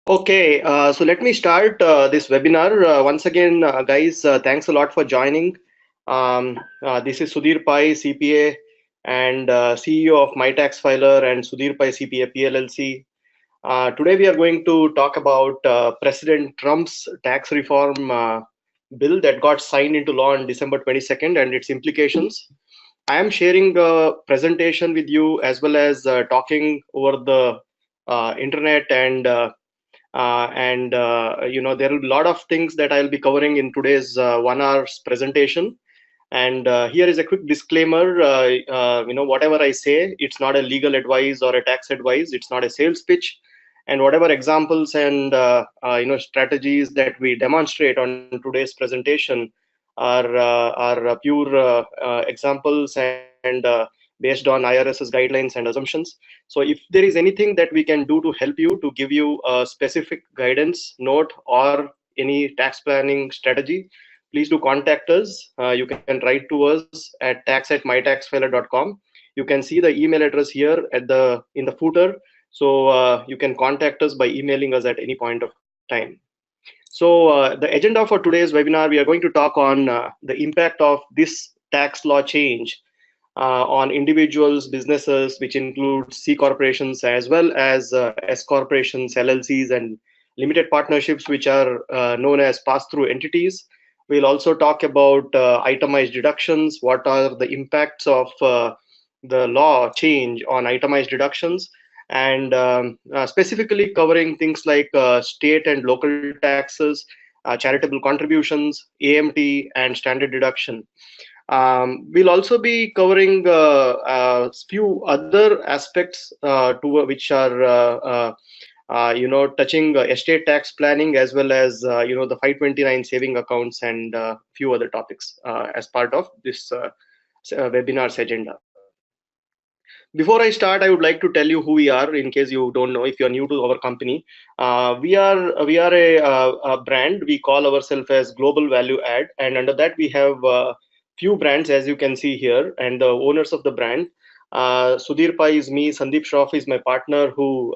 Okay, so let me start this webinar. Once again, guys, thanks a lot for joining. This is Sudhir Pai, CPA and CEO of MyTaxFiler and Sudhir Pai, CPA PLLC. Today we are going to talk about President Trump's tax reform bill that got signed into law on December 22nd and its implications. I am sharing a presentation with you as well as talking over the internet and there are a lot of things that I'll be covering in today's 1 hour's presentation. And here is a quick disclaimer. Whatever I say, it's not a legal advice or a tax advice. It's not a sales pitch. And whatever examples and strategies that we demonstrate on today's presentation are pure examples and based on IRS's guidelines and assumptions. So if there is anything that we can do to help you, to give you a specific guidance, note, or any tax planning strategy, please do contact us. You can write to us at tax@mytaxfiler.com. You can see the email address here in the footer. So you can contact us by emailing us at any point of time. So the agenda for today's webinar, we are going to talk on the impact of this tax law change on individuals, businesses, which includes C corporations as well as S corporations, LLCs, and limited partnerships, which are known as pass-through entities. We'll also talk about itemized deductions. What are the impacts of the law change on itemized deductions? And specifically covering things like state and local taxes, charitable contributions, AMT, and standard deduction. We'll also be covering a few other aspects to which are touching estate tax planning as well as the 529 saving accounts and a few other topics as part of this webinar's agenda. Before I start, I would like to tell you who we are in case you don't know, if you're new to our company. We are a brand. We call ourselves as Global Value Add, and under that we have few brands, as you can see here, and the owners of the brand. Sudhir Pai is me, Sandeep Shroff is my partner who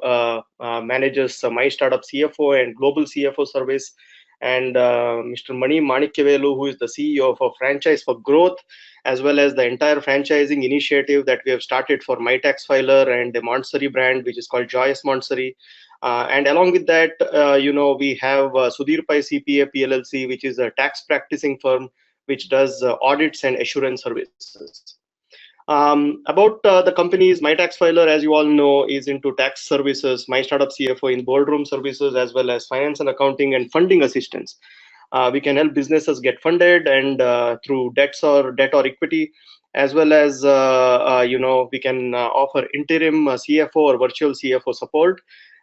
manages My Startup CFO and Global CFO service, and Mr. Mani Manikyavelu, who is the CEO of Franchise for Growth, as well as the entire franchising initiative that we have started for MyTaxFiler and the Montessori brand, which is called Joyous Montessori. And along with that, we have Sudhir Pai CPA PLLC, which is a tax practicing firm which does audits and assurance services. About the companies, MyTaxFiler, as you all know, is into tax services, My Startup CFO in boardroom services, as well as finance and accounting and funding assistance. We can help businesses get funded and through debt or equity, as well as we can offer interim CFO or virtual CFO support.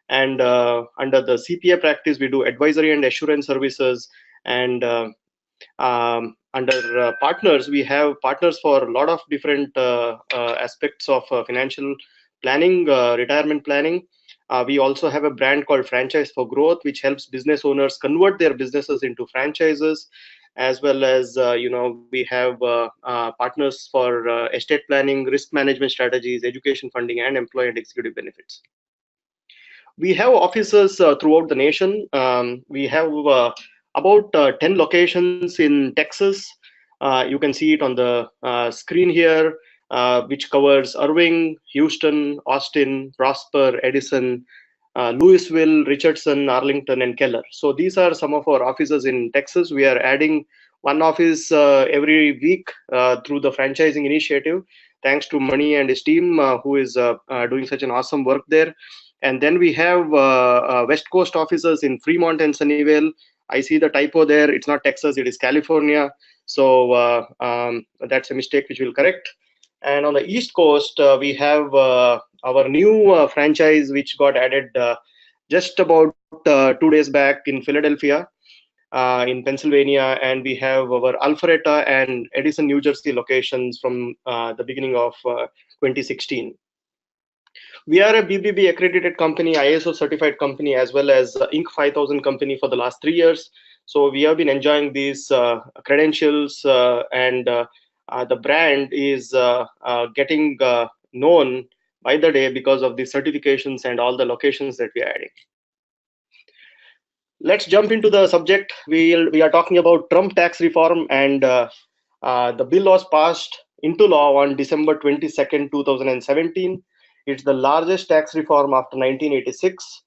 And under the CPA practice, we do advisory and assurance services. And under partners, we have partners for a lot of different aspects of financial planning, retirement planning. We also have a brand called Franchise for Growth, which helps business owners convert their businesses into franchises, as well as we have partners for estate planning, risk management strategies, education funding, and employee and executive benefits. We have offices throughout the nation. We have about 10 locations in Texas. You can see it on the screen here, which covers Irving, Houston, Austin, Prosper, Edison, Louisville, Richardson, Arlington, and Keller. So these are some of our offices in Texas. We are adding one office every week through the franchising initiative, thanks to Mani and his team, who is doing such an awesome work there. And then we have West Coast offices in Fremont and Sunnyvale. I see the typo there. It's not Texas, it is California. So that's a mistake which we'll correct. And on the East Coast, we have our new franchise, which got added just about 2 days back in Philadelphia, in Pennsylvania. And we have our Alpharetta and Edison, New Jersey locations from the beginning of 2016. We are a BBB accredited company, ISO certified company, as well as Inc. 5000 company for the last 3 years. So we have been enjoying these credentials, and the brand is getting known by the day because of the certifications and all the locations that we are adding. Let's jump into the subject. We are talking about Trump tax reform, and the bill was passed into law on December 22nd, 2017. It's the largest tax reform after 1986.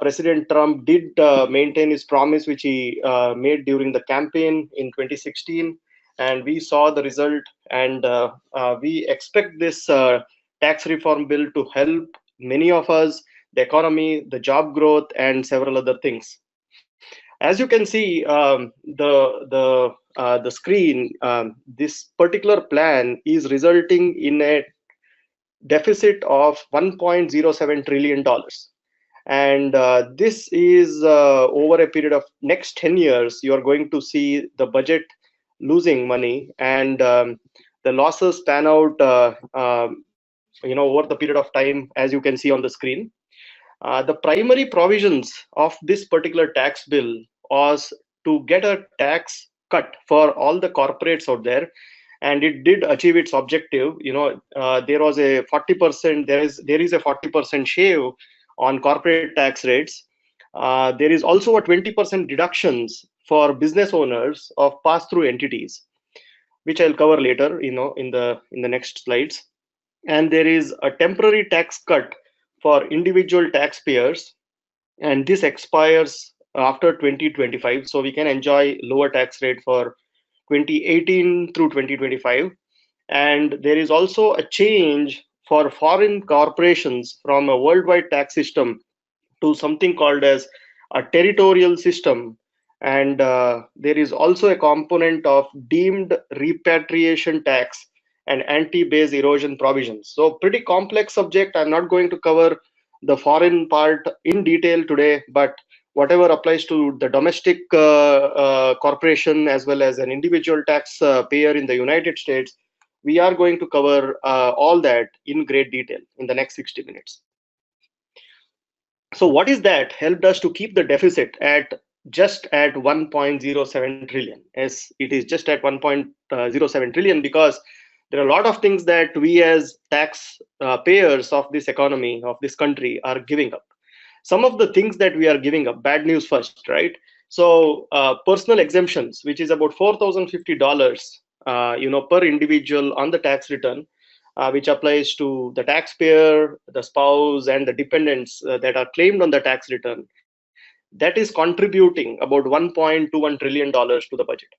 President Trump did maintain his promise, which he made during the campaign in 2016, and we saw the result. And we expect this tax reform bill to help many of us, the economy, the job growth, and several other things. As you can see, the screen, this particular plan is resulting in a deficit of 1.07 trillion dollars. And this is over a period of next 10 years, you are going to see the budget losing money, and the losses pan out over the period of time, as you can see on the screen. The primary provisions of this particular tax bill was to get a tax cut for all the corporates out there, and it did achieve its objective. There was a 40%. There is a 40% shave on corporate tax rates. There is also a 20% deductions for business owners of pass-through entities, which I'll cover later. In the next slides. And there is a temporary tax cut for individual taxpayers, and this expires after 2025, so we can enjoy lower tax rate for 2018 through 2025. And there is also a change for foreign corporations from a worldwide tax system to something called as a territorial system. And there is also a component of deemed repatriation tax and anti-base erosion provisions. So pretty complex subject. I'm not going to cover the foreign part in detail today, but whatever applies to the domestic corporation as well as an individual tax payer in the United States, we are going to cover all that in great detail in the next 60 minutes. So what is that helped us to keep the deficit at just at 1.07 trillion? As it is just at 1.07 trillion, because there are a lot of things that we as tax payers of this economy, of this country, are giving up. Some of the things that we are giving up, bad news first, right? So personal exemptions, which is about $4,050 per individual on the tax return, which applies to the taxpayer, the spouse, and the dependents that are claimed on the tax return. That is contributing about $1.21 trillion to the budget.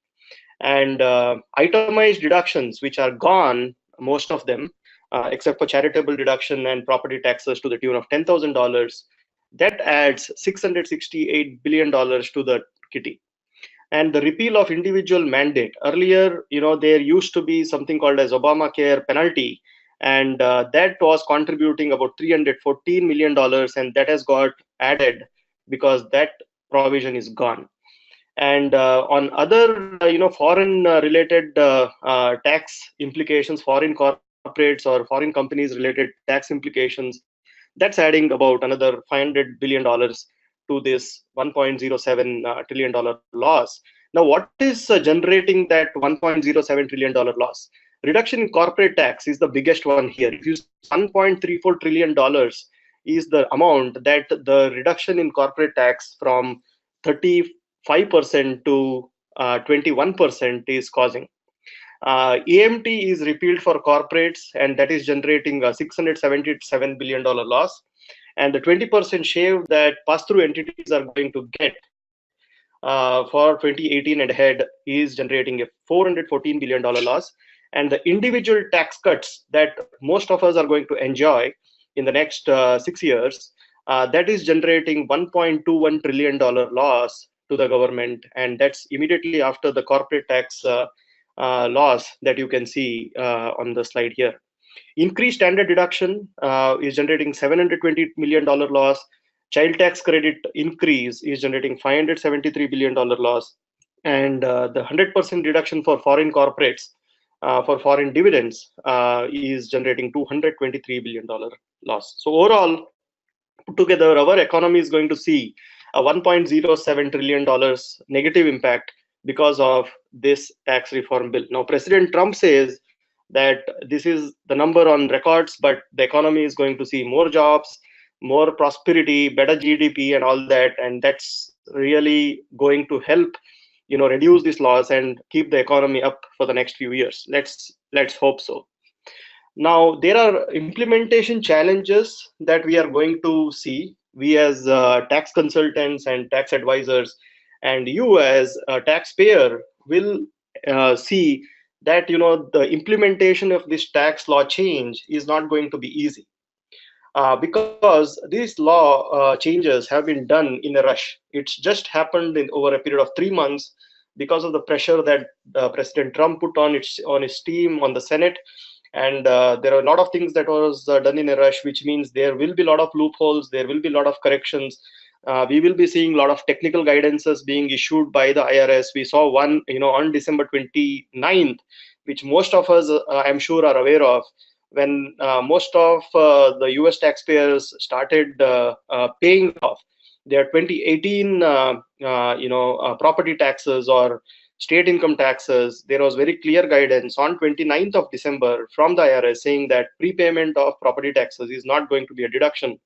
And itemized deductions, which are gone, most of them, except for charitable deduction and property taxes to the tune of $10,000, that adds $668 billion to the kitty. And the repeal of individual mandate. Earlier, there used to be something called as Obamacare penalty, and that was contributing about $314 million, and that has got added because that provision is gone. And on other, foreign related tax implications, foreign corporates or foreign companies related tax implications, that's adding about another $500 billion to this $1.07 trillion loss. Now, what is generating that $1.07 trillion loss? Reduction in corporate tax is the biggest one here. If you see $1.34 trillion is the amount that the reduction in corporate tax from 35% to 21% is causing. AMT is repealed for corporates, and that is generating a $677 billion loss. And the 20% shave that pass-through entities are going to get for 2018 and ahead is generating a $414 billion loss. And the individual tax cuts that most of us are going to enjoy in the next 6 years, that is generating $1.21 trillion loss to the government. And that's immediately after the corporate tax loss that you can see on the slide here. Increased standard deduction is generating $720 million loss. Child tax credit increase is generating $573 billion loss. And the 100% deduction for foreign corporates for foreign dividends is generating $223 billion loss. So overall, put together, our economy is going to see a $1.07 trillion negative impact because of this tax reform bill. Now, President Trump says that this is the number on records, but the economy is going to see more jobs, more prosperity, better GDP, and all that. And that's really going to help reduce this loss and keep the economy up for the next few years. Let's hope so. Now, there are implementation challenges that we are going to see. We as tax consultants and tax advisors, and you as a taxpayer will see that the implementation of this tax law change is not going to be easy, because these law changes have been done in a rush. It's just happened in over a period of 3 months because of the pressure that President Trump put on his team, on the Senate. And there are a lot of things that was done in a rush, which means there will be a lot of loopholes, there will be a lot of corrections. We will be seeing a lot of technical guidances being issued by the IRS. We saw one on December 29th, which most of us I'm sure are aware of, when most of the US taxpayers started paying off their 2018 property taxes or state income taxes. There was very clear guidance on 29th of December from the IRS saying that prepayment of property taxes is not going to be a deduction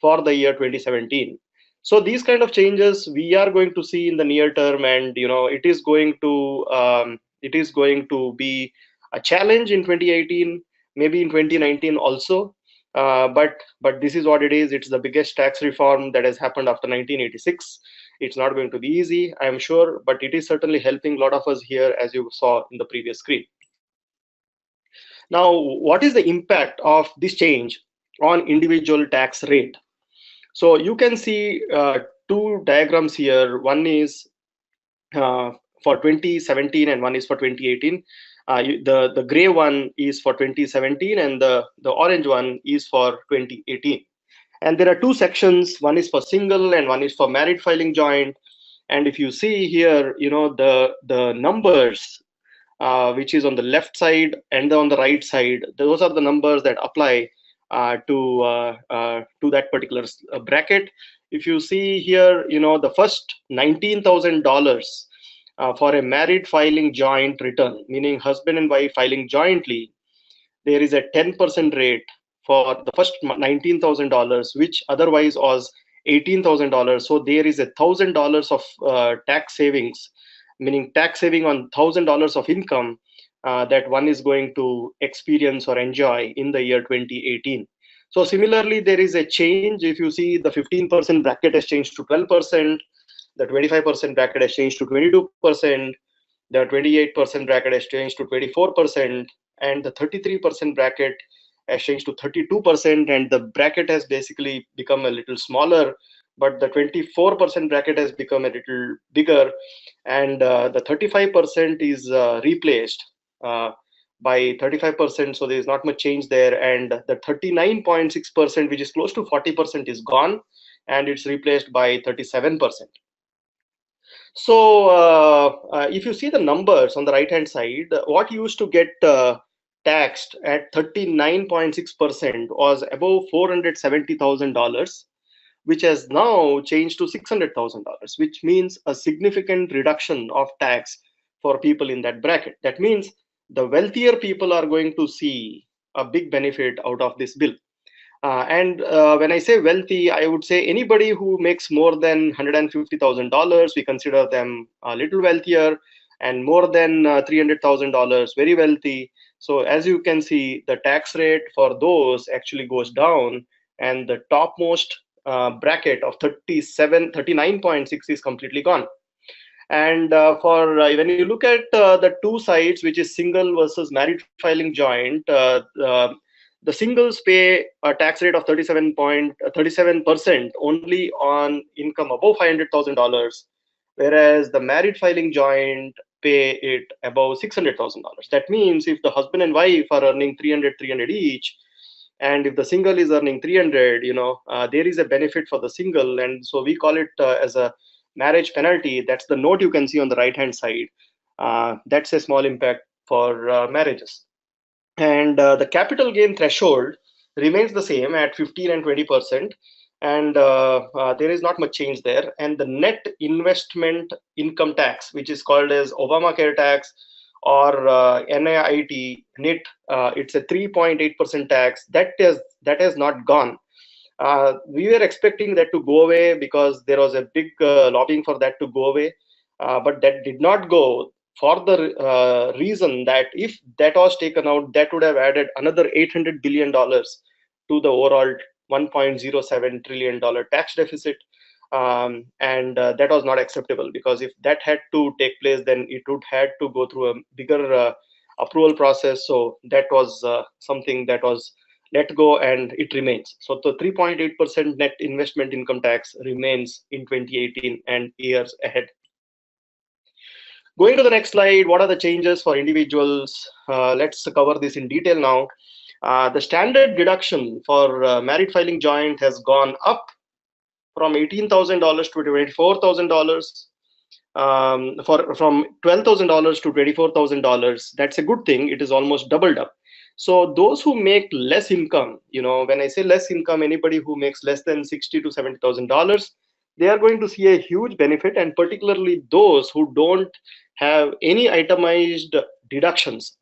for the year 2017. So these kind of changes we are going to see in the near term, and it is going to be a challenge in 2018, maybe in 2019 also. But this is what it is. It's the biggest tax reform that has happened after 1986. It's not going to be easy, I'm sure, but it is certainly helping a lot of us here, as you saw in the previous screen. Now, what is the impact of this change on individual tax rate? So you can see two diagrams here. One is for 2017 and one is for 2018. The gray one is for 2017 and the orange one is for 2018. And there are two sections. One is for single and one is for married filing joint. And if you see here, the numbers, which is on the left side and on the right side, those are the numbers that apply to that particular bracket. If you see here, the first $19,000 for a married filing joint return, meaning husband and wife filing jointly, there is a 10% rate for the first $19,000, which otherwise was $18,000. So there is $1,000 of tax savings, meaning tax saving on $1,000 of income that one is going to experience or enjoy in the year 2018. So similarly, there is a change. If you see, the 15% bracket has changed to 12%, the 25% bracket has changed to 22%, the 28% bracket has changed to 24%, and the 33% bracket has changed to 32%, and the bracket has basically become a little smaller, but the 24% bracket has become a little bigger, and the 35% is replaced by 35%, so there is not much change there, and the 39.6%, which is close to 40%, is gone, and it's replaced by 37%. So if you see the numbers on the right hand side, what used to get taxed at 39.6% was above $470,000, which has now changed to $600,000, which means a significant reduction of tax for people in that bracket. That means the wealthier people are going to see a big benefit out of this bill. And when I say wealthy, I would say anybody who makes more than $150,000, we consider them a little wealthier, and more than $300,000, very wealthy. So as you can see, the tax rate for those actually goes down, and the topmost bracket of 39.6 is completely gone. And for when you look at the two sides, which is single versus married filing joint, the singles pay a tax rate of 37% only on income above $500,000, whereas the married filing joint pay it above $600,000. That means if the husband and wife are earning 300 each, and if the single is earning 300, there is a benefit for the single, and so we call it as a marriage penalty. That's the note you can see on the right hand side. That's a small impact for marriages. And the capital gain threshold remains the same at 15 and 20%, and there is not much change there. And the net investment income tax, which is called as Obamacare tax or NIIT, NIT, it's a 3.8% tax that has not gone. We were expecting that to go away because there was a big lobbying for that to go away, but that did not go, for the reason that if that was taken out, that would have added another $800 billion to the overall $1.07 trillion tax deficit. And that was not acceptable, because if that had to take place, then it would had to go through a bigger approval process. So that was something that was let go, and it remains. So the 3.8% net investment income tax remains in 2018 and years ahead. Going to the next slide, what are the changes for individuals? Let's cover this in detail now. The standard deduction for married filing joint has gone up from $18,000 to $24,000. From $12,000 to $24,000. That's a good thing. It is almost doubled up. So those who make less income, when I say less income, anybody who makes less than $60,000 to $70,000, they are going to see a huge benefit, and particularly those who don't have any itemized deductions,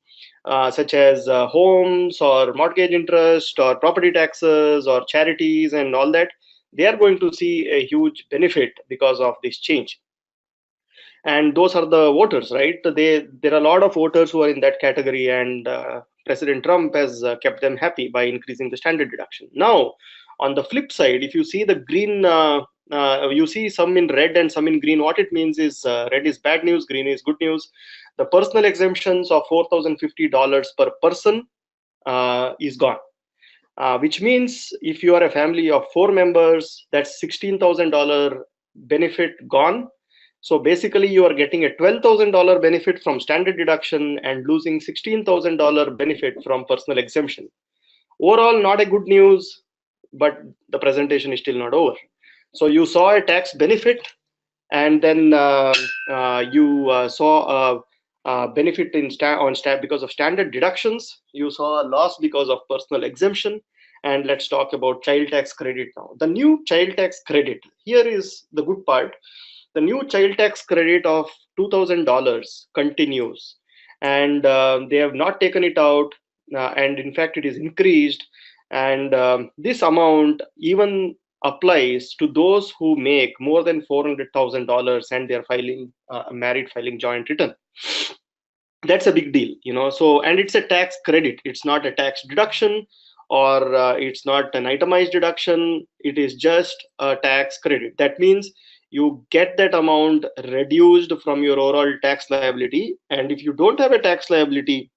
such as homes or mortgage interest or property taxes or charities and all that. They are going to see a huge benefit because of this change. And those are the voters, right? There are a lot of voters who are in that category, and President Trump has kept them happy by increasing the standard deduction. Now, on the flip side, if you see the green, you see some in red and some in green. What it means is red is bad news, green is good news. The personal exemptions of $4,050 per person is gone. Which means if you are a family of 4 members, that's $16,000 benefit gone. So basically, you are getting a $12,000 benefit from standard deduction and losing $16,000 benefit from personal exemption. Overall, not a good news, but the presentation is still not over. So you saw a tax benefit, and then you saw a benefit because of standard deductions. You saw a loss because of personal exemption. And let's talk about child tax credit now. The new child tax credit, here is the good part. The new child tax credit of $2,000 continues, and they have not taken it out, and in fact, it is increased. And this amount even applies to those who make more than $400,000 and they're filing a married filing joint return. That's a big deal, So, and it's a tax credit. It's not a tax deduction, or it's not an itemized deduction. It is just a tax credit. That means you get that amount reduced from your overall tax liability. And if you don't have a tax liability,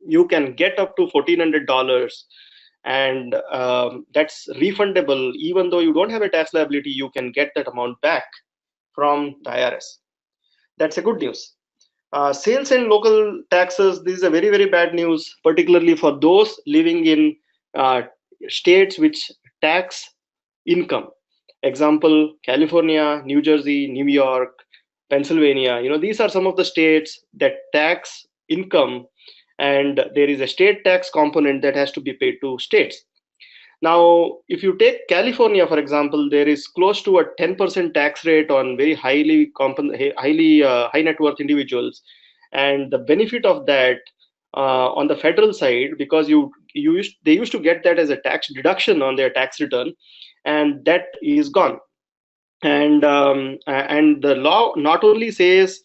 you can get up to $1,400, and that's refundable. Even though you don't have a tax liability, you can get that amount back from the IRS. That's a good news. Sales and local taxes, this is a very, very bad news, particularly for those living in states which tax income. Example, California, New Jersey, New York, Pennsylvania. These are some of the states that tax income, and there is a state tax component that has to be paid to states. Now, if you take California, for example, there is close to a 10% tax rate on very high net worth individuals. And the benefit of that on the federal side, because they used to get that as a tax deduction on their tax return, and that is gone. And the law not only says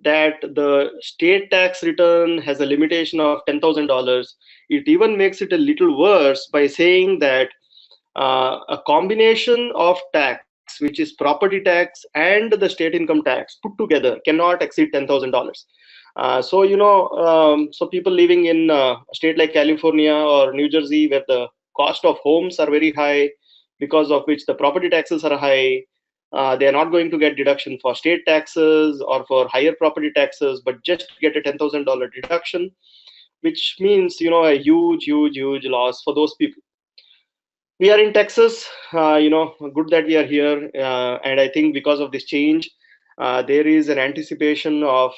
that the state tax return has a limitation of $10,000, it even makes it a little worse by saying that a combination of tax, which is property tax and the state income tax put together, cannot exceed $10,000. So people living in a state like California or New Jersey, where the cost of homes are very high, because of which the property taxes are high, they are not going to get deduction for state taxes or for higher property taxes, but just get a $10,000 deduction, which means a huge loss for those people. We are in Texas, good that we are here, and I think because of this change, there is an anticipation of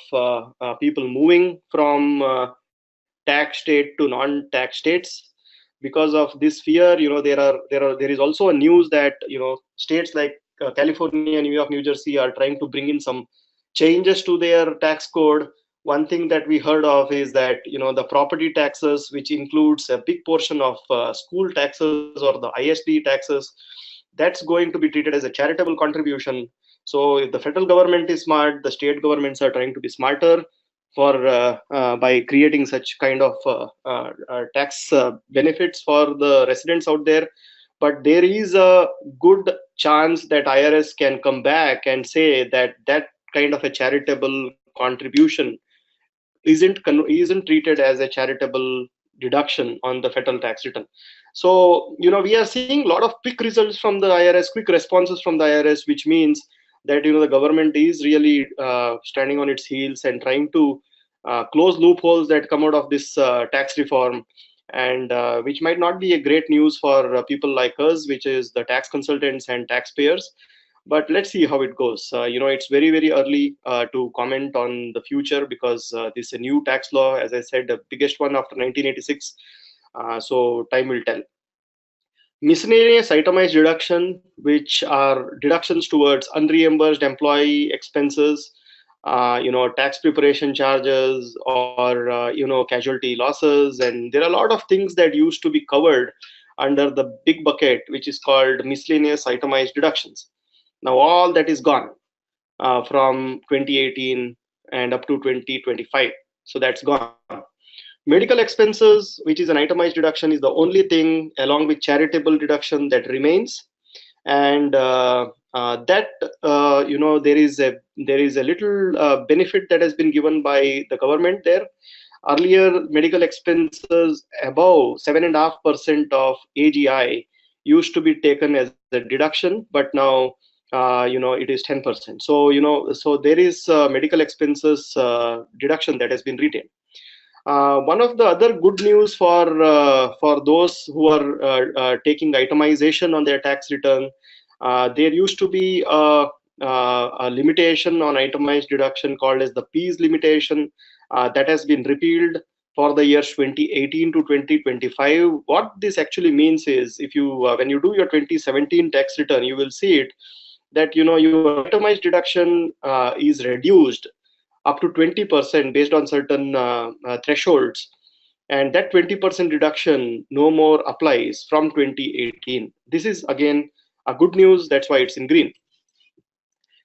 people moving from tax state to non-tax states. Because of this fear, there is also a news that states like California, New York, New Jersey are trying to bring in some changes to their tax code, one thing that we heard of is that the property taxes, which includes a big portion of school taxes or the ISD taxes, that's going to be treated as a charitable contribution. So if the federal government is smart, the state governments are trying to be smarter for by creating such kind of tax benefits for the residents out there. But there is a good chance that IRS can come back and say that that kind of a charitable contribution isn't treated as a charitable deduction on the federal tax return. So we are seeing a lot of quick results from the IRS, quick responses from the IRS, which means that the government is really standing on its heels and trying to close loopholes that come out of this tax reform, and which might not be a great news for people like us, which is the tax consultants and taxpayers. But let's see how it goes. It's very, very early to comment on the future, because this is a new tax law, as I said, the biggest one after 1986. So time will tell. Miscellaneous itemized deduction, which are deductions towards unreimbursed employee expenses, tax preparation charges, or casualty losses, and there are a lot of things that used to be covered under the big bucket, which is called miscellaneous itemized deductions. Now all that is gone from 2018 and up to 2025. So that's gone. Medical expenses, which is an itemized deduction, is the only thing along with charitable deduction that remains. And that there is a little benefit that has been given by the government there. Earlier, medical expenses above 7.5% of AGI used to be taken as a deduction, but now it is 10%. So so there is medical expenses deduction that has been retained. One of the other good news for those who are taking itemization on their tax return, there used to be a limitation on itemized deduction called as the P's limitation, that has been repealed for the years 2018 to 2025. What this actually means is, if you when you do your 2017 tax return, you will see it that your itemized deduction is reduced up to 20% based on certain thresholds, and that 20% reduction no more applies from 2018. This is again a good news, that's why it's in green.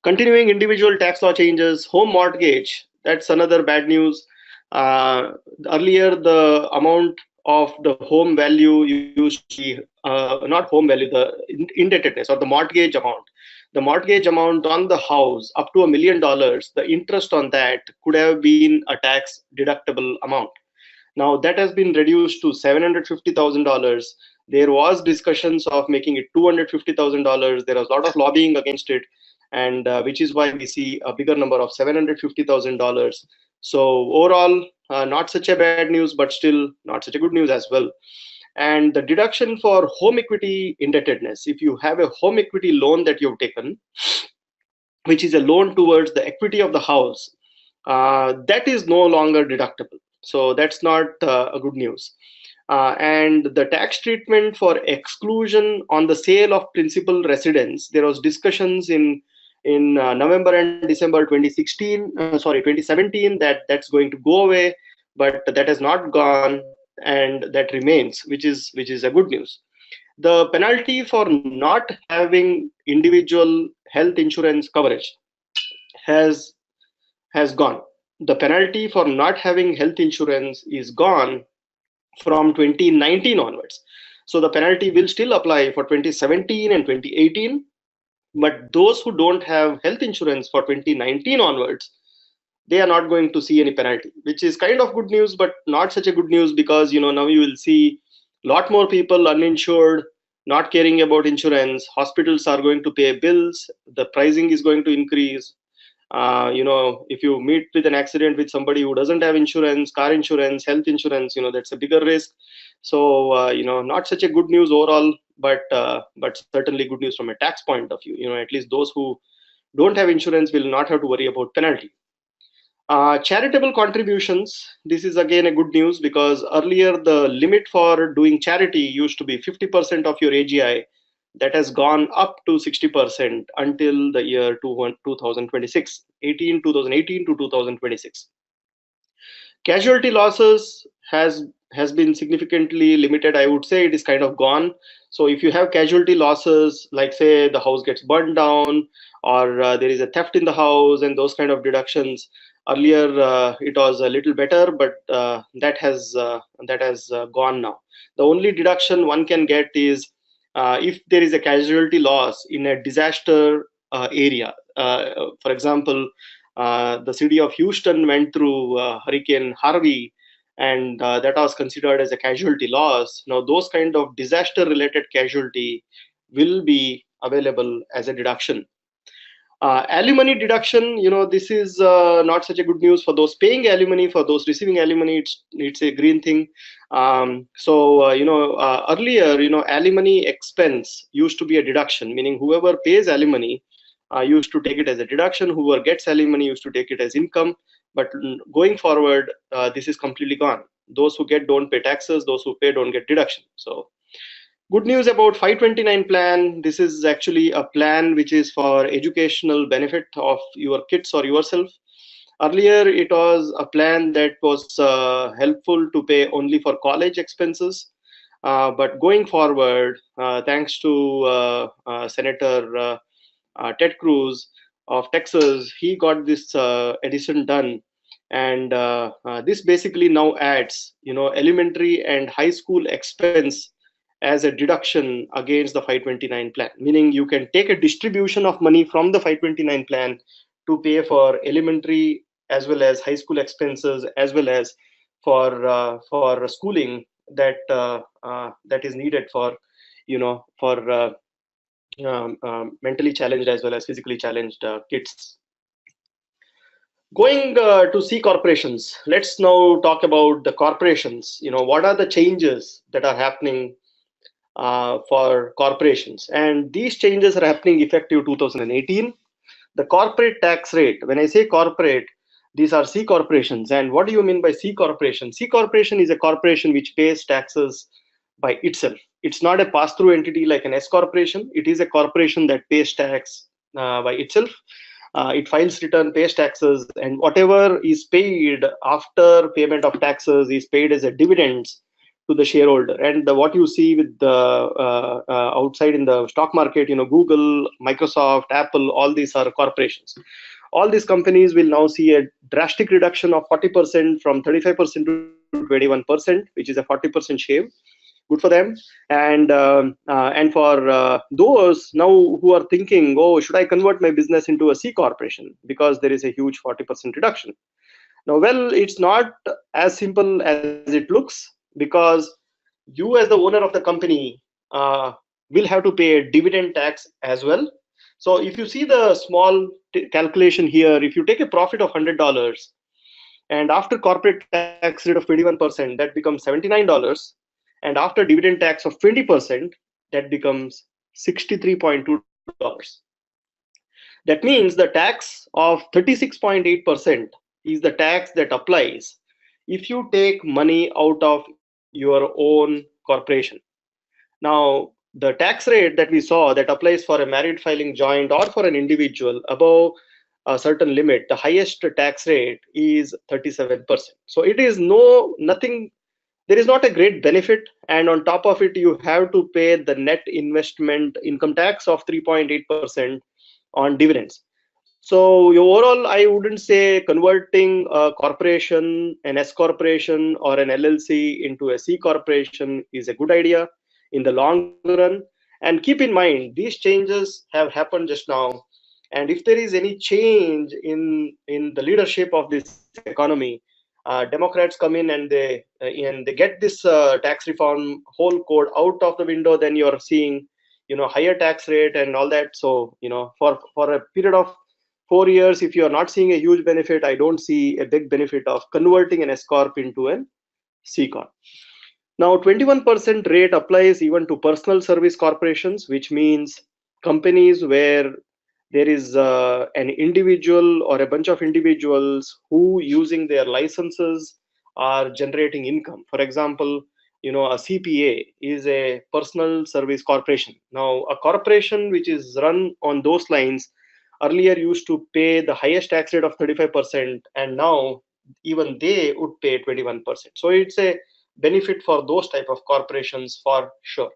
Continuing individual tax law changes, home mortgage, that's another bad news. Earlier, the amount of the home value used to be, not home value, the indebtedness or the mortgage amount. The mortgage amount on the house up to $1 million, the interest on that could have been a tax deductible amount. Now that has been reduced to $750,000. There was discussions of making it $250,000. There was a lot of lobbying against it, and which is why we see a bigger number of $750,000. So overall, not such a bad news, but still not such a good news as well. And the deduction for home equity indebtedness, if you have a home equity loan that you've taken, which is a loan towards the equity of the house, that is no longer deductible. So that's not a good news. And the tax treatment for exclusion on the sale of principal residence, there was discussions in November and December 2017, that that's going to go away, but that has not gone, and that remains, which is a good news. The penalty for not having individual health insurance coverage has gone. The penalty for not having health insurance is gone from 2019 onwards. So the penalty will still apply for 2017 and 2018, but those who don't have health insurance for 2019 onwards, they are not going to see any penalty, which is kind of good news, but not such a good news, because now you will see a lot more people uninsured, not caring about insurance. Hospitals are going to pay bills, the pricing is going to increase. If you meet with an accident with somebody who doesn't have insurance, car insurance, health insurance, that's a bigger risk. So not such a good news overall, but certainly good news from a tax point of view. At least those who don't have insurance will not have to worry about penalty. Charitable contributions, this is again a good news, because earlier the limit for doing charity used to be 50% of your AGI. That has gone up to 60% until the year 2026, 2018 to 2026. Casualty losses has been significantly limited. I would say it is kind of gone. So if you have casualty losses, like say the house gets burned down, or there is a theft in the house, and those kind of deductions, earlier it was a little better, but that has gone now. The only deduction one can get is if there is a casualty loss in a disaster area. For example, the city of Houston went through Hurricane Harvey, and that was considered as a casualty loss. Now, those kind of disaster-related casualty will be available as a deduction. Alimony deduction, this is not such a good news for those paying alimony. For those receiving alimony, it's a green thing. Earlier, alimony expense used to be a deduction, meaning whoever pays alimony used to take it as a deduction. Whoever gets alimony used to take it as income. But going forward, this is completely gone. Those who get don't pay taxes. Those who pay don't get deduction. So good news about 529 plan. This is actually a plan which is for educational benefit of your kids or yourself. Earlier, it was a plan that was helpful to pay only for college expenses. But going forward, thanks to Senator Ted Cruz of Texas, he got this addition done. And this basically now adds, elementary and high school expense as a deduction against the 529 plan, meaning you can take a distribution of money from the 529 plan to pay for elementary as well as high school expenses, as well as for schooling that is needed for mentally challenged as well as physically challenged kids. Going to C corporations, let's now talk about the corporations. What are the changes that are happening for corporations? And these changes are happening effective 2018. The corporate tax rate, when I say corporate, these are C corporations. And what do you mean by C corporation? C corporation is a corporation which pays taxes by itself. It's not a pass-through entity like an S corporation. It is a corporation that pays tax by itself. It files return, pays taxes, and whatever is paid after payment of taxes is paid as a dividends to the shareholder. And what you see with the outside in the stock market, Google, Microsoft, Apple, all these are corporations. All these companies will now see a drastic reduction of 40% from 35% to 21%, which is a 40% shave. Good for them. And for those now who are thinking, oh, should I convert my business into a C corporation because there is a huge 40% reduction? Now, well, it's not as simple as it looks, because you as the owner of the company will have to pay a dividend tax as well. So if you see the small calculation here, if you take a profit of $100 and after corporate tax rate of 21%, that becomes $79. And after dividend tax of 20%, that becomes $63.2. That means the tax of 36.8% is the tax that applies if you take money out of your own corporation. Now, the tax rate that we saw that applies for a married filing joint or for an individual above a certain limit, the highest tax rate is 37%. So it is nothing. There is not a great benefit, and on top of it, you have to pay the net investment income tax of 3.8% on dividends. So overall, I wouldn't say converting a corporation, an S corporation or an LLC into a C corporation is a good idea in the long run. And keep in mind, these changes have happened just now. And if there is any change in the leadership of this economy, Democrats come in and they get this tax reform whole code out of the window, then you are seeing higher tax rate and all that. So for a period of 4 years, if you are not seeing a huge benefit, I don't see a big benefit of converting an S corp into an C corp. Now 21% rate applies even to personal service corporations, which means companies where there is an individual or a bunch of individuals who, using their licenses, are generating income. For example, a CPA is a personal service corporation. Now, a corporation which is run on those lines earlier used to pay the highest tax rate of 35%, and now even they would pay 21%. So it's a benefit for those type of corporations for sure.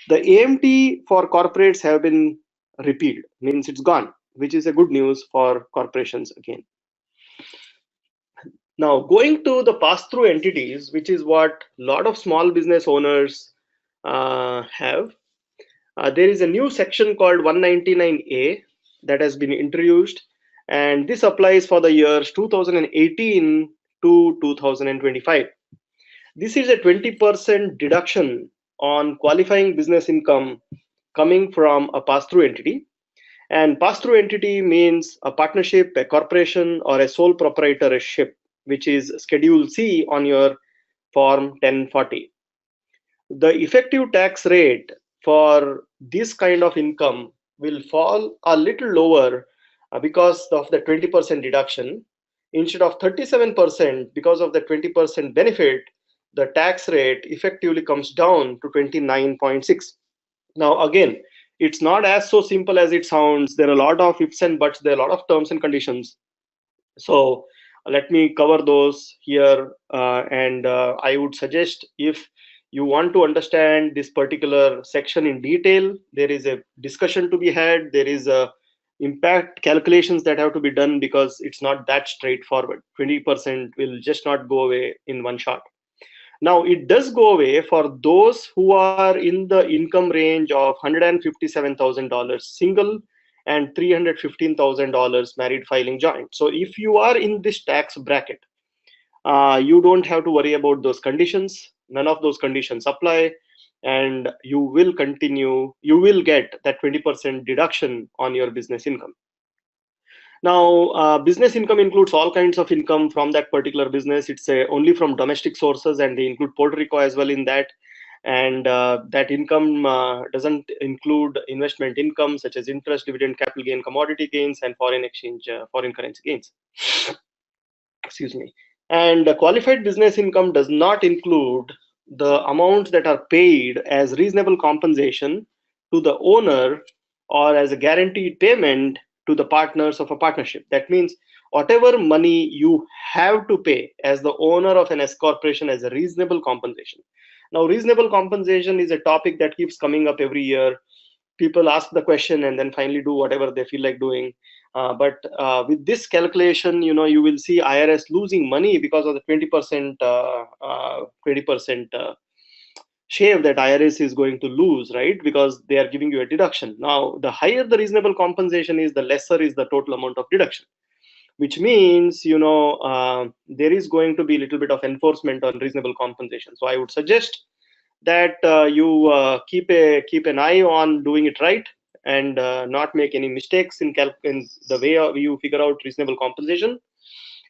The AMT for corporates have been repealed, means it's gone, which is a good news for corporations again. Now, going to the pass-through entities, which is what a lot of small business owners have, there is a new section called 199A that has been introduced, and this applies for the years 2018 to 2025. This is a 20% deduction on qualifying business income coming from a pass-through entity. And pass-through entity means a partnership, a corporation, or a sole proprietorship, which is Schedule C on your Form 1040. The effective tax rate for this kind of income will fall a little lower because of the 20% deduction. Instead of 37%, because of the 20% benefit, the tax rate effectively comes down to 29.6. Now, again, it's not as so simple as it sounds. There are a lot of ifs and buts. There are a lot of terms and conditions. So let me cover those here. And I would suggest, if you want to understand this particular section in detail, there is a discussion to be had. There is a impact calculations that have to be done, because it's not that straightforward. 20% will just not go away in one shot. Now, it does go away for those who are in the income range of $157,000 single and $315,000 married filing joint. So if you are in this tax bracket, you don't have to worry about those conditions. None of those conditions apply, and you will get that 20% deduction on your business income. Now, business income includes all kinds of income from that particular business. It's only from domestic sources, and they include Puerto Rico as well in that. And that income doesn't include investment income such as interest, dividend, capital gain, commodity gains, and foreign exchange, foreign currency gains. Excuse me. And qualified business income does not include the amounts that are paid as reasonable compensation to the owner or as a guaranteed payment to the partners of a partnership. That means whatever money you have to pay as the owner of an S corporation as a reasonable compensation. Now, reasonable compensation is a topic that keeps coming up every year. People ask the question and then finally do whatever they feel like doing. But with this calculation, you will see IRS losing money because of the 20% shave that IRS is going to lose, right? Because they are giving you a deduction. Now, the higher the reasonable compensation is, the lesser is the total amount of deduction, which means there is going to be a little bit of enforcement on reasonable compensation. So I would suggest that you keep an eye on doing it right, and not make any mistakes in the way you figure out reasonable compensation.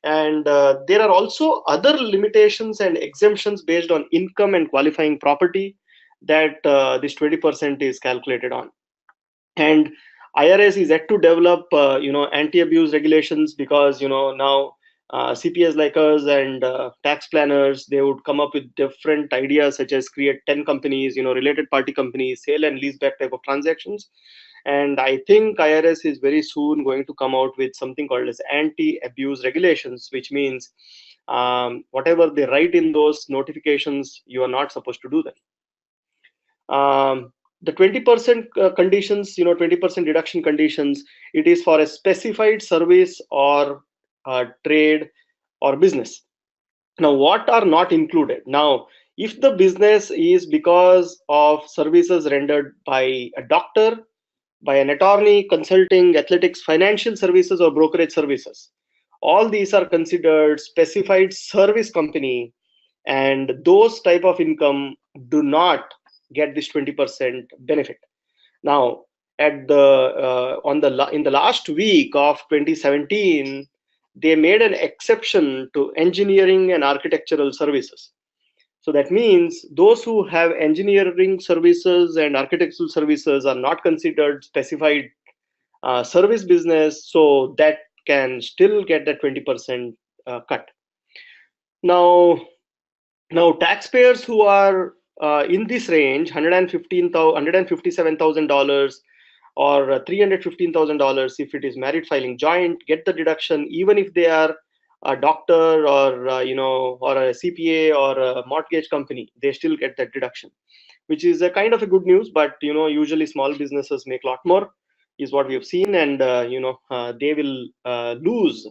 And there are also other limitations and exemptions based on income and qualifying property that this 20% is calculated on. And IRS is yet to develop anti-abuse regulations, because now CPAs like us and tax planners, they would come up with different ideas, such as create 10 companies, related party companies, sale and leaseback type of transactions. And I think IRS is very soon going to come out with something called as anti-abuse regulations, which means whatever they write in those notifications, you are not supposed to do them. The 20% conditions, 20% deduction conditions, it is for a specified service or trade or business. Now, what are not included? Now, if the business is because of services rendered by a doctor, by an attorney, consulting, athletics, financial services, or brokerage services, all these are considered specified service company, and those type of income do not get this 20% benefit. Now, in the last week of 2017, they made an exception to engineering and architectural services. So that means those who have engineering services and architectural services are not considered specified service business, so that can still get that 20% cut. Now, taxpayers who are in this range, $157,000 or $315,000 if it is married filing joint, get the deduction even if they are a doctor or or a CPA or a mortgage company, they still get that deduction, which is a kind of a good news. But usually small businesses make a lot more, is what we have seen, and they will lose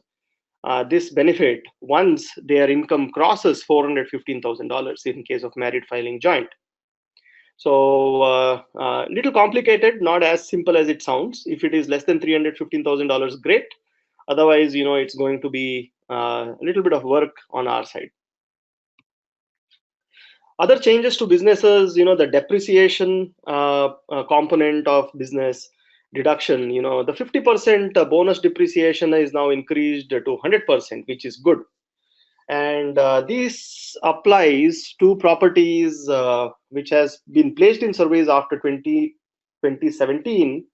this benefit once their income crosses $415,000 in case of married filing joint. So little complicated, not as simple as it sounds. If it is less than $315,000, great. Otherwise, it's going to be a little bit of work on our side. Other changes to businesses, the depreciation component of business deduction, the 50% bonus depreciation is now increased to 100%, which is good. And this applies to properties which has been placed in surveys after 2017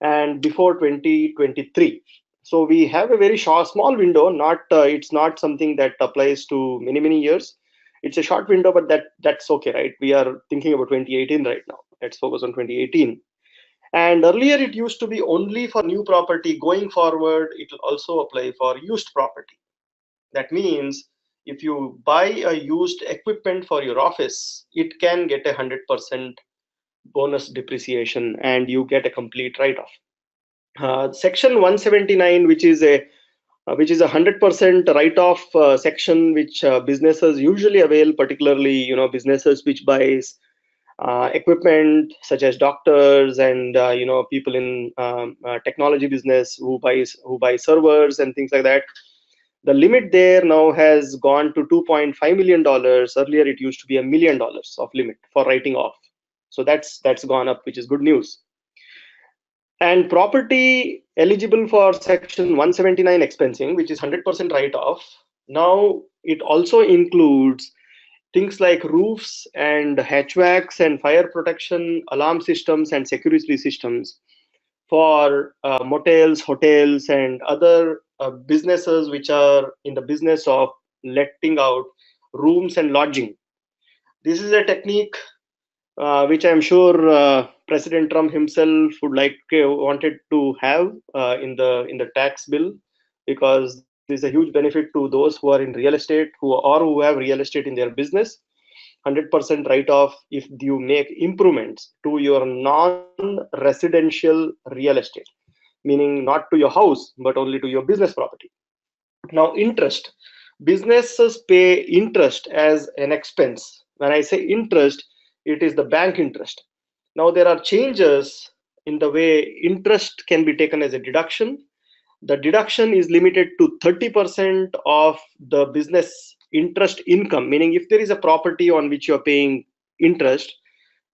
and before 2023. So we have a very short, small window. Not it's not something that applies to many years. It's a short window, but that's okay, right? We are thinking about 2018 right now. Let's focus on 2018. And earlier it used to be only for new property. Going forward, it will also apply for used property. That means if you buy a used equipment for your office, it can get 100% bonus depreciation and you get a complete write-off. Section 179, which is a 100% write-off section, which businesses usually avail, particularly businesses which buys equipment such as doctors and people in technology business who buy servers and things like that. The limit there now has gone to $2.5 million. Earlier, it used to be $1 million of limit for writing off. So that's gone up, which is good news. And property eligible for Section 179 expensing, which is 100% write-off, now it also includes things like roofs and hatchbacks and fire protection, alarm systems and security systems for motels, hotels, and other businesses which are in the business of letting out rooms and lodging. This is a technique which I'm sure President Trump himself wanted to have in the tax bill, because this is a huge benefit to those who are in real estate who have real estate in their business. 100% write-off if you make improvements to your non-residential real estate, meaning not to your house but only to your business property. Now, interest. Businesses pay interest as an expense. When I say interest, it is the bank interest. Now, there are changes in the way interest can be taken as a deduction. The deduction is limited to 30% of the business interest income, meaning if there is a property on which you're paying interest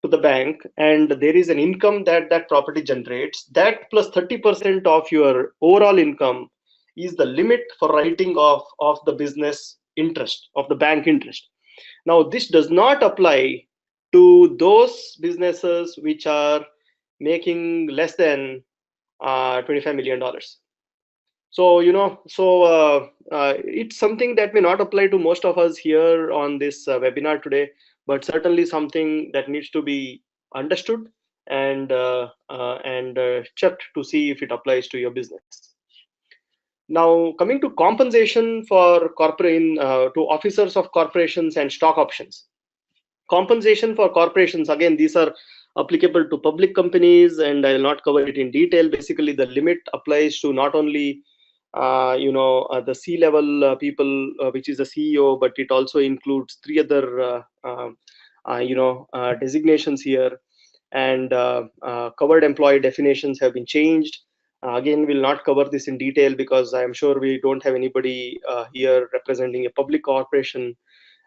to the bank and there is an income that property generates, that plus 30% of your overall income is the limit for writing off of the business interest, of the bank interest. Now, this does not apply to those businesses which are making less than $25 million. So it's something that may not apply to most of us here on this webinar today, but certainly something that needs to be understood and checked to see if it applies to your business. Now, coming to compensation for to officers of corporations and stock options. Compensation for corporations, again, these are applicable to public companies, and I will not cover it in detail. Basically, the limit applies to not only the C-level people, which is the CEO, but it also includes 3 other designations here, and covered employee definitions have been changed. Again, we'll not cover this in detail because I'm sure we don't have anybody here representing a public corporation.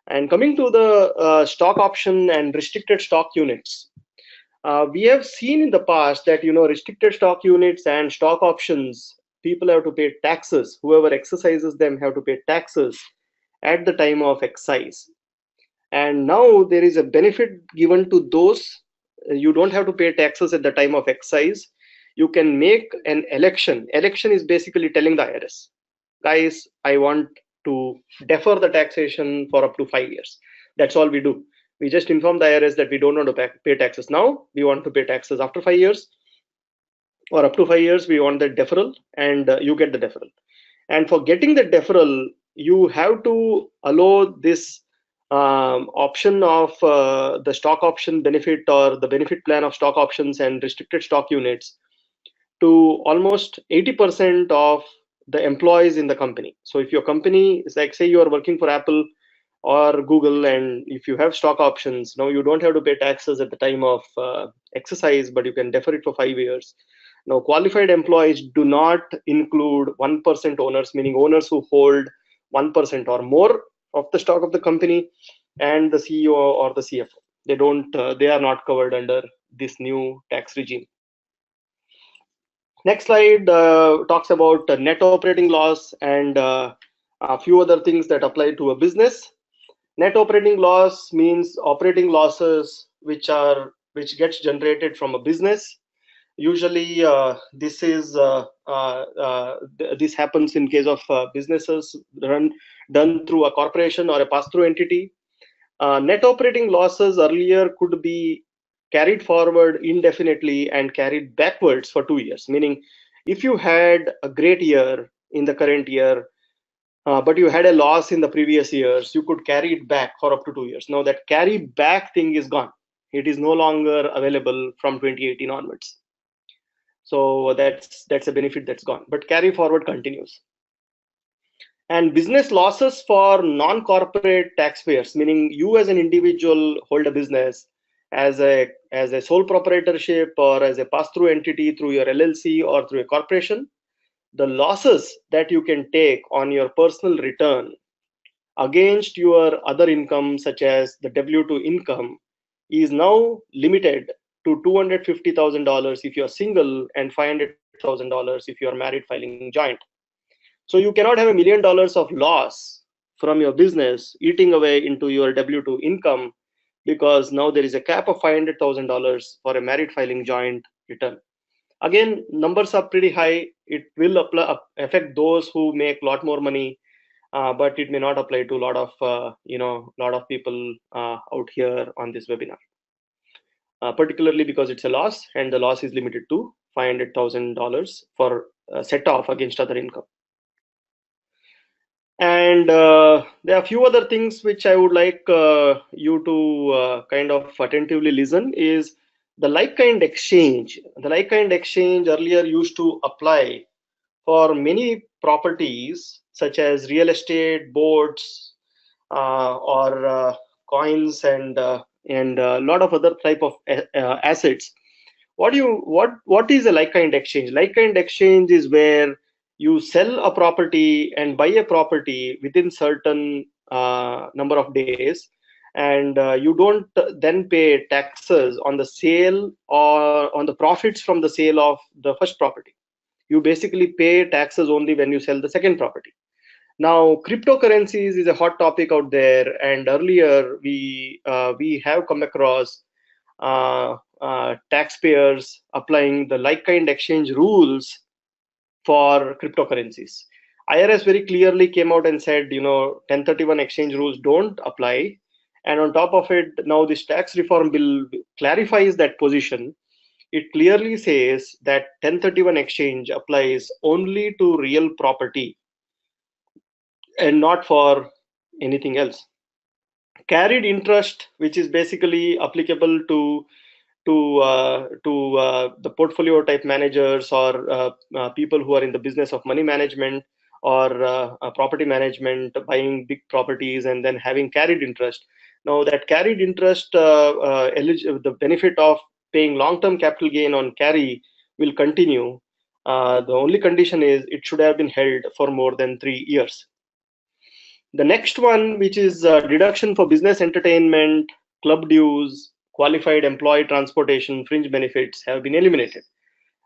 And coming to the stock option and restricted stock units, we have seen in the past that restricted stock units and stock options, people have to pay taxes. Whoever exercises them have to pay taxes at the time of exercise. And now there is a benefit given to those. You don't have to pay taxes at the time of exercise. You can make an election. Election is basically telling the IRS, guys, I want to defer the taxation for up to 5 years. That's all we do. We just inform the IRS that we don't want to pay taxes now. We want to pay taxes after 5 years, or up to 5 years. We want the deferral, and you get the deferral. And for getting the deferral, you have to allow this option of the stock option benefit or the benefit plan of stock options and restricted stock units to almost 80% of the employees in the company. So if your company is like, say you are working for Apple or Google, and if you have stock options, now you don't have to pay taxes at the time of exercise, but you can defer it for 5 years. Now, qualified employees do not include 1% owners, meaning owners who hold 1% or more of the stock of the company, and the CEO or the CFO. They don't. They are not covered under this new tax regime. Next slide talks about net operating loss and a few other things that apply to a business. Net operating loss means operating losses which gets generated from a business. Usually, this happens in case of businesses done through a corporation or a pass-through entity. Net operating losses earlier could be carried forward indefinitely and carried backwards for 2 years. Meaning, if you had a great year in the current year, but you had a loss in the previous years, you could carry it back for up to 2 years. Now that carry back thing is gone. It is no longer available from 2018 onwards. So that's a benefit that's gone. But carry forward continues. And business losses for non-corporate taxpayers, meaning you as an individual hold a business as a sole proprietorship or as a pass-through entity through your LLC or through a corporation, the losses that you can take on your personal return against your other income, such as the W2 income, is now limited to $250,000 if you're single and $500,000 if you're married filing joint. So you cannot have $1 million of loss from your business eating away into your W2 income, because now there is a cap of $500,000 for a married filing joint return. Again, numbers are pretty high. It will affect those who make a lot more money, but it may not apply to a lot of people out here on this webinar. Particularly because it's a loss, and the loss is limited to $500,000 for set off against other income. And there are a few other things which I would like you to kind of attentively listen is the like-kind exchange. The like-kind exchange earlier used to apply for many properties such as real estate, boats, or coins, and a lot of other type of assets. What is a like-kind exchange? Like-kind exchange is where you sell a property and buy a property within certain number of days, and you don't then pay taxes on the sale or on the profits from the sale of the first property. You basically pay taxes only when you sell the second property. Now, cryptocurrencies is a hot topic out there, and earlier we have come across taxpayers applying the like-kind exchange rules for cryptocurrencies. IRS very clearly came out and said, 1031 exchange rules don't apply. And on top of it, now this tax reform bill clarifies that position. It clearly says that 1031 exchange applies only to real property and not for anything else. Carried interest, which is basically applicable to the portfolio type managers or people who are in the business of money management or property management, buying big properties and then having carried interest. Now that carried interest, the benefit of paying long-term capital gain on carry will continue. The only condition is it should have been held for more than 3 years. The next one, which is deduction for business entertainment, club dues, qualified employee transportation, fringe benefits have been eliminated.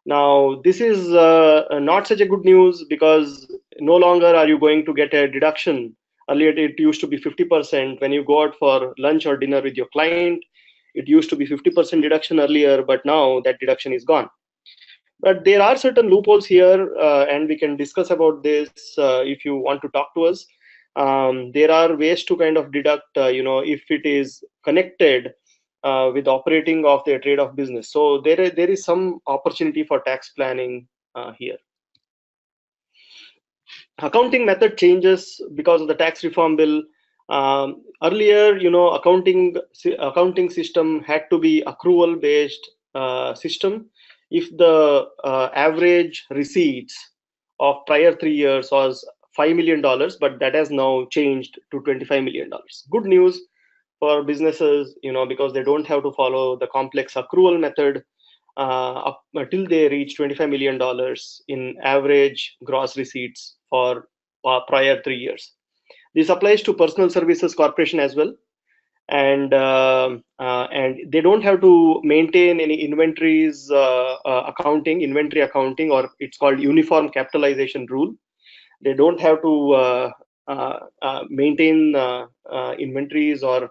Now, this is not such a good news, because no longer are you going to get a deduction. Earlier, it used to be 50% when you go out for lunch or dinner with your client. It used to be 50% deduction earlier, but now that deduction is gone. But there are certain loopholes here, and we can discuss about this if you want to talk to us. There are ways to kind of deduct, if it is connected with operating of their trade of business. So there is some opportunity for tax planning here. Accounting method changes because of the tax reform bill. Earlier, accounting system had to be accrual based system. If the average receipts of prior 3 years was $5 million, but that has now changed to $25 million. Good news for businesses, because they don't have to follow the complex accrual method up till they reach $25 million in average gross receipts for prior 3 years. This applies to personal services corporation as well, and they don't have to maintain any inventory accounting, or it's called uniform capitalization rule. They don't have to maintain inventories, or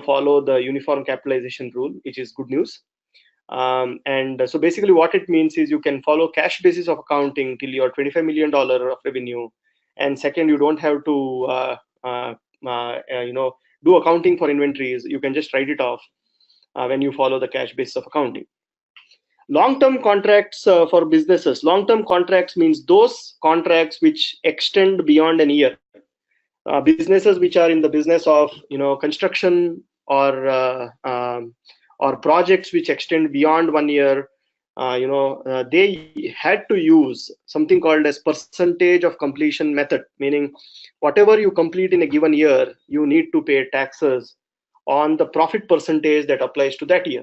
follow the uniform capitalization rule, which is good news. And so basically what it means is you can follow cash basis of accounting till your $25 million of revenue. And second, you don't have to do accounting for inventories. You can just write it off when you follow the cash basis of accounting. Long-term contracts for businesses. Long-term contracts means those contracts which extend beyond an year. Businesses which are in the business of construction, or projects which extend beyond 1 year, they had to use something called as percentage of completion method, meaning whatever you complete in a given year, you need to pay taxes on the profit percentage that applies to that year.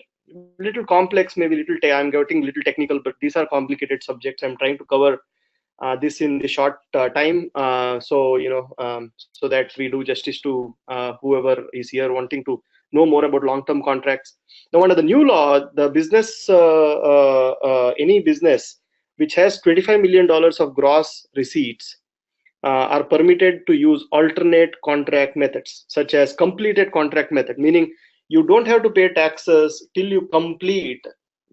Little complex, maybe I'm getting little technical, but these are complicated subjects. I'm trying to cover this in the short time, so that we do justice to whoever is here wanting to know more about long-term contracts. Now, under the new law, the business, any business which has $25 million of gross receipts are permitted to use alternate contract methods, such as completed contract method, meaning you don't have to pay taxes till you complete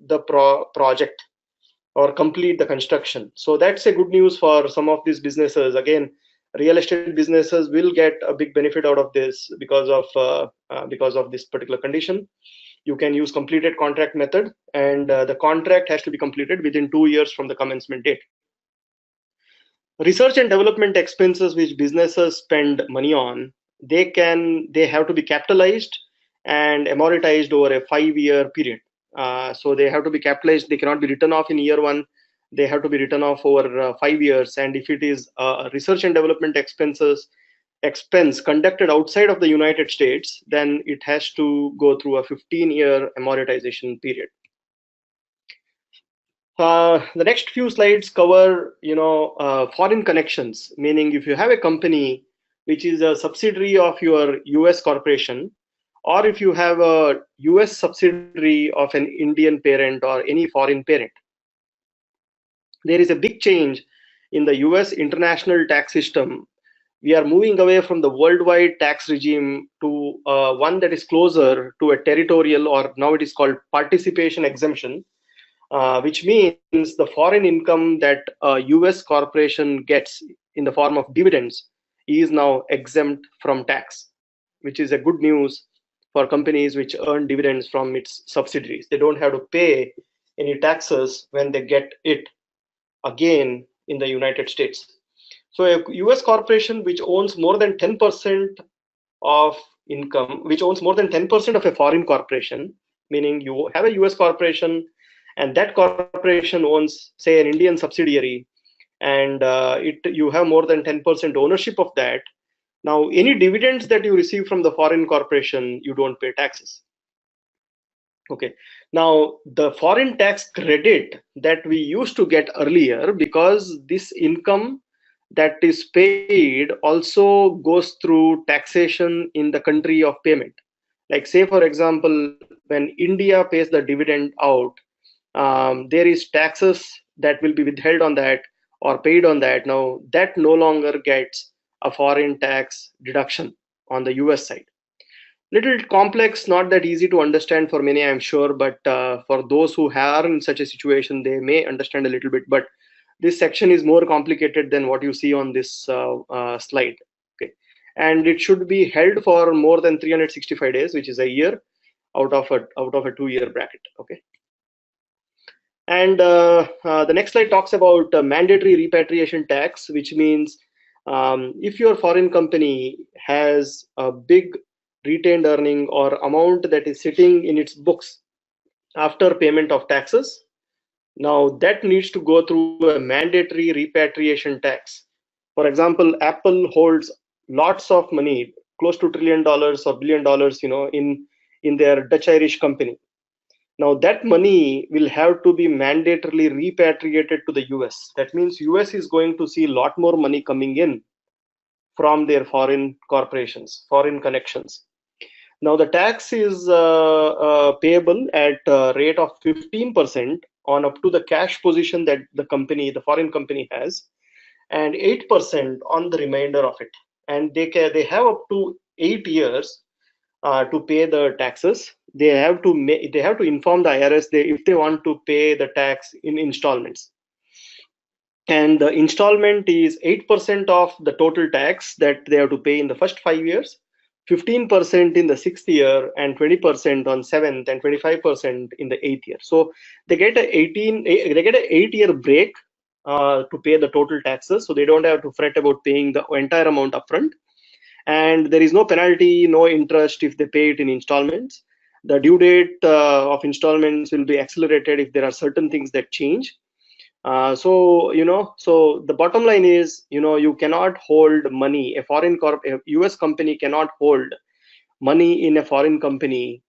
the project or complete the construction. So that's a good news for some of these businesses. Again, real estate businesses will get a big benefit out of this because of this particular condition. You can use completed contract method, and the contract has to be completed within 2 years from the commencement date. Research and development expenses which businesses spend money on, they have to be capitalized and amortized over a 5-year period. So they have to be capitalized. They cannot be written off in year one. They have to be written off over 5 years. And if it is research and development expense conducted outside of the United States, then it has to go through a 15-year amortization period. The next few slides cover, foreign connections, meaning if you have a company which is a subsidiary of your US corporation, or if you have a US subsidiary of an Indian parent or any foreign parent, there is a big change in the US international tax system. We are moving away from the worldwide tax regime to one that is closer to a territorial, or now it is called participation exemption, which means the foreign income that a US corporation gets in the form of dividends is now exempt from tax, which is a good news for companies which earn dividends from its subsidiaries. They don't have to pay any taxes when they get it again in the United States. So a US corporation which owns more than 10% of income, which owns more than 10% of a foreign corporation, meaning you have a US corporation and that corporation owns, say, an Indian subsidiary, and you have more than 10% ownership of that. Now, any dividends that you receive from the foreign corporation, you don't pay taxes. Okay. Now, the foreign tax credit that we used to get earlier, because this income that is paid also goes through taxation in the country of payment. Like, say, for example, when India pays the dividend out, there is taxes that will be withheld on that or paid on that. Now, that no longer gets a foreign tax deduction on the US side. Little complex, not that easy to understand for many, I'm sure, but for those who are in such a situation, they may understand a little bit. But this section is more complicated than what you see on this slide. Okay, and it should be held for more than 365 days, which is a year out of a 2-year bracket. Okay. And the next slide talks about mandatory repatriation tax, which means If your foreign company has a big retained earning or amount that is sitting in its books after payment of taxes, now that needs to go through a mandatory repatriation tax. For example, Apple holds lots of money, close to $1 trillion or $1 billion, in their Dutch Irish company. Now that money will have to be mandatorily repatriated to the US. That means US is going to see a lot more money coming in from their foreign corporations, foreign connections. Now the tax is payable at a rate of 15% on up to the cash position that the foreign company has, and 8% on the remainder of it. And they have up to 8 years to pay the taxes. They have to inform the IRS if they want to pay the tax in installments. And the installment is 8% of the total tax that they have to pay in the first 5 years, 15% in the sixth year, and 20% on seventh, and 25% in the eighth year. So they get they get an 8-year break to pay the total taxes, so they don't have to fret about paying the entire amount upfront. And there is no penalty, no interest if they pay it in installments. The due date of installments will be accelerated if there are certain things that change. So the bottom line is, you cannot hold money. A US company cannot hold money in a foreign company,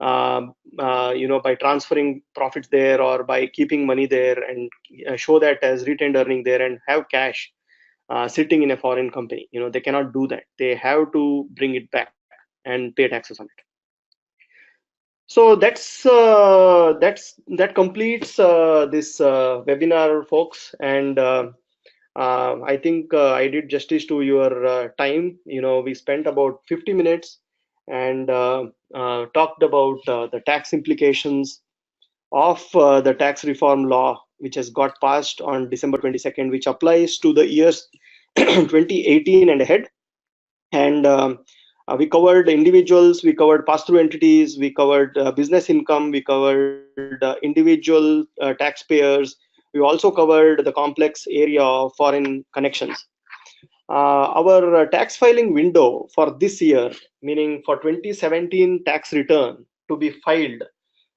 by transferring profits there or by keeping money there and show that as retained earning there and have cash sitting in a foreign company. They cannot do that. They have to bring it back and pay taxes on it. So that completes this webinar, folks. And I think I did justice to your time. We spent about 50 minutes and talked about the tax implications of the tax reform law, which has got passed on December 22nd, which applies to the years 2018 and ahead. And we covered individuals, we covered pass-through entities, we covered business income, we covered individual taxpayers. We also covered the complex area of foreign connections. Our tax filing window for this year, meaning for 2017 tax return to be filed,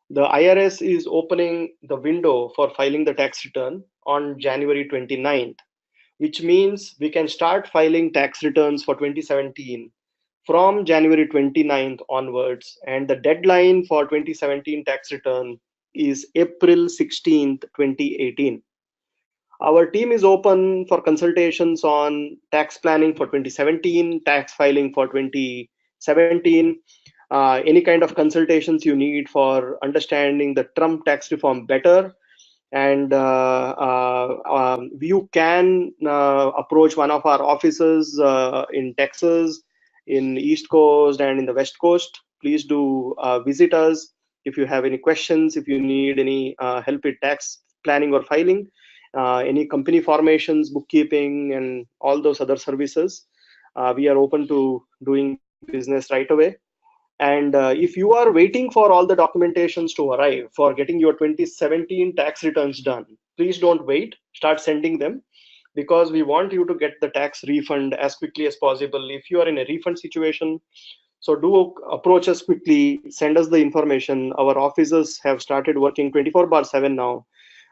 the IRS is opening the window for filing the tax return on January 29th, which means we can start filing tax returns for 2017 from January 29th onwards, and the deadline for 2017 tax return is April 16th, 2018. Our team is open for consultations on tax planning for 2017, tax filing for 2017, any kind of consultations you need for understanding the Trump tax reform better. And you can approach one of our offices in Texas, in East Coast, and in the West Coast. Please do visit us if you have any questions, if you need any help with tax planning or filing, any company formations, bookkeeping, and all those other services. We are open to doing business right away. And if you are waiting for all the documentations to arrive for getting your 2017 tax returns done, please don't wait. Start sending them, because we want you to get the tax refund as quickly as possible. If you are in a refund situation, so do approach us quickly, send us the information. Our offices have started working 24/7 now,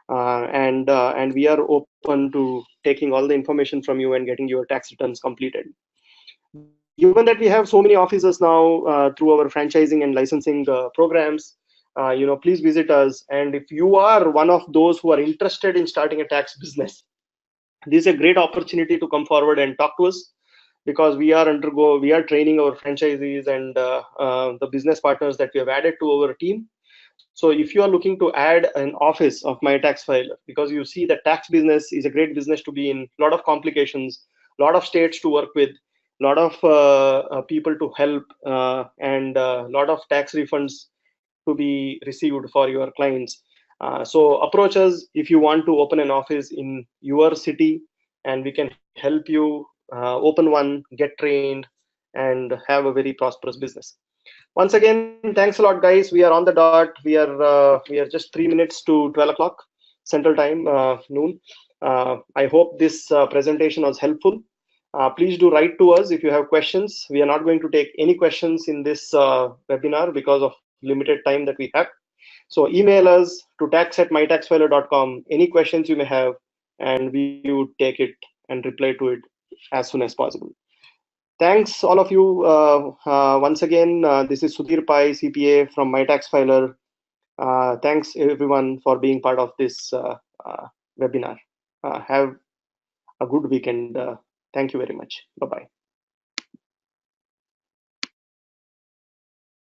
and we are open to taking all the information from you and getting your tax returns completed. Given that we have so many offices now through our franchising and licensing programs, please visit us. And if you are one of those who are interested in starting a tax business, this is a great opportunity to come forward and talk to us, because we are training our franchisees and the business partners that we have added to our team. So if you are looking to add an office of MyTaxFiler, because you see that tax business is a great business to be in, a lot of complications, a lot of states to work with, a lot of people to help, and a lot of tax refunds to be received for your clients. So approach us if you want to open an office in your city, and we can help you open one, get trained, and have a very prosperous business. Once again, thanks a lot, guys. We are on the dot. We are just 3 minutes to 12 o'clock Central Time, noon. I hope this presentation was helpful. Please do write to us if you have questions. We are not going to take any questions in this webinar because of limited time that we have. So email us to tax@mytaxfiler.com any questions you may have, and we would take it and reply to it as soon as possible. Thanks all of you. Once again, this is Sudhir Pai, CPA from MyTaxFiler. Thanks everyone for being part of this webinar. Have a good weekend. Thank you very much. Bye-bye.